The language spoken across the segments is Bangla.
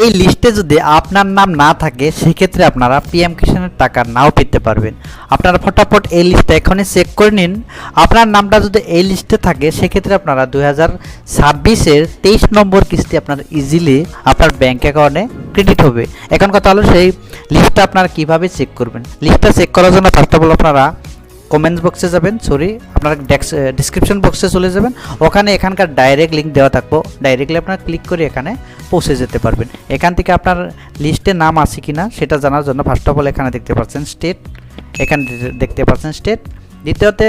এই লিস্টে যদি আপনার নাম না থাকে সেক্ষেত্রে আপনারা পিএম কিষাণের টাকা নাও পেতে পারবেন। আপনারা ফটাফট এই লিস্টটা এখনই চেক করে নিন। আপনার নামটা যদি এই লিস্টে থাকে সেক্ষেত্রে আপনারা 2026-এর 23 নম্বর কিস্তি আপনার ইজিলি আপনার ব্যাঙ্ক অ্যাকাউন্টে ক্রেডিট হবে। এখন কথা হলো সেই লিস্টটা আপনারা কীভাবে চেক করবেন। লিস্টটা চেক করার জন্য ফার্স্ট অফ অল আপনারা কমেন্টস বক্সে যাবেন, আপনারা ডিসক্রিপশন বক্সে চলে যাবেন, ওখানে এখানকার ডাইরেক্ট লিঙ্ক দেওয়া থাকবো, ডাইরেক্টলি আপনারা ক্লিক করে এখানে পৌঁছে যেতে পারবেন। এখান থেকে আপনার লিস্টে নাম আছে কি না সেটা জানার জন্য ফার্স্ট অফ অল এখানে দেখতে পাচ্ছেন স্টেট, এখানে দেখতে পাচ্ছেন স্টেট, দ্বিতীয়তে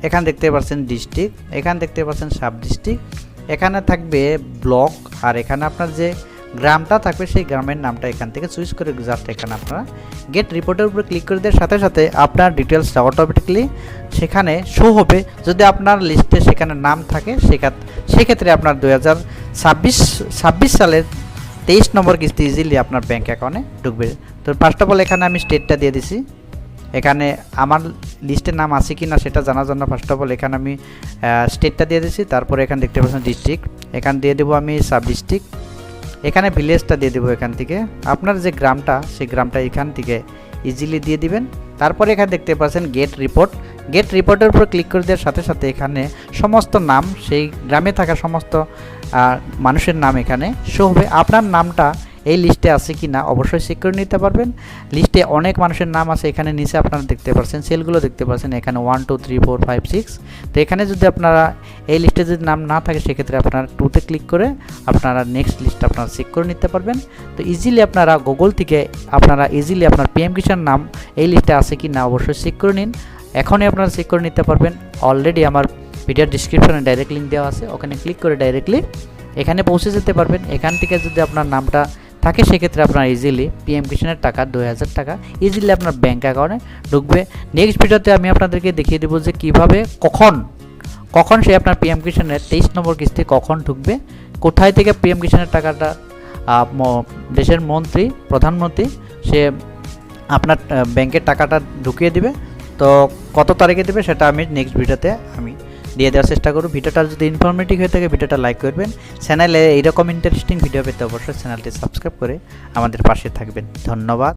এখানে দেখতে পাচ্ছেন ডিস্ট্রিক্ট, এখানে দেখতে পাচ্ছেন সাব ডিস্ট্রিক্ট, এখানে থাকবে ব্লক, আর এখানে আপনার যে গ্রামটা থাকবে সেই গ্রামের নামটা এখান থেকে চুজ করে জাস্ট এখানে আপনারা গেট রিপোর্টের উপরে ক্লিক করে দেওয়ার সাথে সাথে আপনার ডিটেলসটা অটোমেটিকলি সেখানে শো হবে। যদি আপনার লিস্টে সেখানে নাম থাকে সেক্ষেত্রে আপনার 2026 সালের 23 নম্বর কিস্তি ইজিলি আপনার ব্যাঙ্ক অ্যাকাউন্টে ঢুকবে। তো ফার্স্ট অফ অল এখানে আমি স্টেটটা দিয়ে দিছি, এখানে আমার লিস্টের নাম আছে কি না সেটা জানার জন্য ফার্স্ট অফ অল এখানে আমি স্টেটটা দিয়ে দিছি। তারপরে এখানে দেখতে পাচ্ছেন ডিস্ট্রিক্ট, এখানে দিয়ে দেবো আমি সাব ডিস্ট্রিক্ট, এখানে ভিলেজটা দিয়ে দেবো, এখান থেকে আপনার যে গ্রামটা সেই গ্রামটা এখান থেকে ইজিলি দিয়ে দিবেন। তারপরে এখানে দেখতে পাচ্ছেন গেট রিপোর্টের উপর ক্লিক করে দেওয়ার সাথে সাথে এখানে সমস্ত নাম সেই গ্রামে থাকা সমস্ত মানুষের নাম এখানে শো হবে। আপনার নামটা এই লিস্টে আছে কি না অবশ্যই চেক করে নিতে পারবেন। লিস্টে অনেক মানুষের নাম আছে, এখানে নিচে আপনারা দেখতে পাচ্ছেন সেলগুলো দেখতে পাচ্ছেন, এখানে 1 2 3 4 5 6। তো এখানে যদি আপনারা এই লিস্টে যদি নাম না থাকে সেক্ষেত্রে আপনারা 2-তে ক্লিক করে আপনারা নেক্সট লিস্ট আপনারা চেক করে নিতে পারবেন। তো ইজিলি আপনারা গুগল থেকে আপনারা ইজিলি আপনার পিএম কিষাণ নাম এই লিস্টে আছে কি না অবশ্যই চেক করে নিন, এখনই আপনারা চেক করে নিতে পারবেন। অলরেডি আমার ভিডিওর ডিসক্রিপশনে ডাইরেক্ট লিঙ্ক দেওয়া আছে, ওখানে ক্লিক করে ডাইরেক্টলি এখানে পৌঁছে যেতে পারবেন। এখান থেকে যদি আপনার নামটা থাকে সেক্ষেত্রে আপনার ইজিলি পিএম কিষাণের টাকা 2000 টাকা ইজিলি আপনার ব্যাঙ্ক অ্যাকাউন্টে ঢুকবে। নেক্সট ভিডিওতে আমি আপনাদেরকে দেখিয়ে দেবো যে কীভাবে কখন সে আপনার পিএম কিষাণের 23 নম্বর কিস্তি কখন ঢুকবে, কোথায় থেকে পিএম কিষাণের টাকাটা দেশের মন্ত্রী প্রধানমন্ত্রী সে আপনার ব্যাংকের টাকাটা ঢুকিয়ে দিবে। তো কত তারিখে দেবে সেটা আমি নেক্সট ভিডিওতে আমি দিয়ে দেওয়ার চেষ্টা করব। ভিডিওটা যদি ইনফরমেটিভ হয়ে থাকে ভিডিওটা লাইক করবেন, চ্যানেলে এইরকম ইন্টারেস্টিং ভিডিও পেতে অবশ্যই চ্যানেলটি সাবস্ক্রাইব করে আমাদের পাশে থাকবেন। ধন্যবাদ।